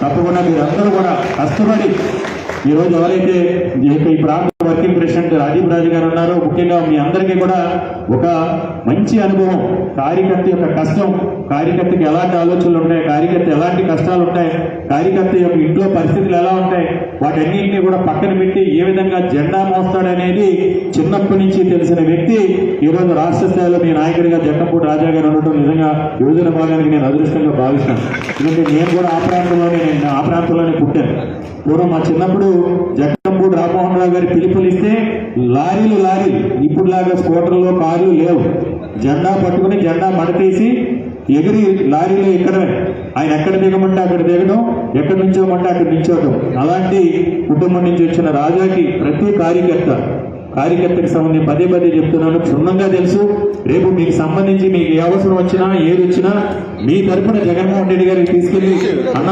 తప్పకుండా మీరందరూ కూడా కష్టపడి ఈరోజు ఎవరైతే ఈ ప్రాంత వర్కింగ్ ప్రెసిడెంట్ రాజీవ్ రాజు గారు ఉన్నారో, ముఖ్యంగా మీ అందరికీ కూడా ఒక మంచి అనుభవం, కార్యకర్త యొక్క కష్టం, కార్యకర్తకి ఎలాంటి ఆలోచనలు ఉంటాయి, కార్యకర్త ఎలాంటి కష్టాలు ఉంటాయి, కార్యకర్త యొక్క ఇంట్లో పరిస్థితులు ఎలా ఉంటాయి, వాటన్నింటినీ కూడా పక్కన పెట్టి ఏ విధంగా జెండా మోస్తాడనేది చిన్నప్పటి నుంచి తెలిసిన వ్యక్తి ఈరోజు రాష్ట్ర స్థాయిలో మీ నాయకుడిగా జక్కంపూడి రాజా గారు ఉండటం నిజంగా యువజన భాగానికి నేను అదృష్టంగా భావిస్తాను. ఎందుకంటే నేను కూడా ఆ ప్రాంతంలోనే పుట్టాను. పూర్వం మా చిన్నప్పుడు జక్కంపూడి రామ్మోహన్ రావు గారి పిలుపునిస్తే లారీలు ఇప్పుడులాగా స్కూటర్లు కార్లు లేవు. జెండా పట్టుకుని జెండా మడతీసి ఎగిరి లారీలో ఎక్కడమే, ఆయన ఎక్కడ దిగమంటే అక్కడ దిగడం, ఎక్కడి నుంచోమంటే అక్కడ నిల్చోవడం. అలాంటి కుటుంబం నుంచి వచ్చిన రాజాకి ప్రతి కార్యకర్తకి సంబంధించి పదే చెప్తున్నాను, క్షుణ్ణంగా తెలుసు. రేపు మీకు సంబంధించి మీకు ఏ అవసరం వచ్చినా ఏది వచ్చినా మీ తరఫున జగన్మోహన్ రెడ్డి గారికి తీసుకెళ్లి అన్న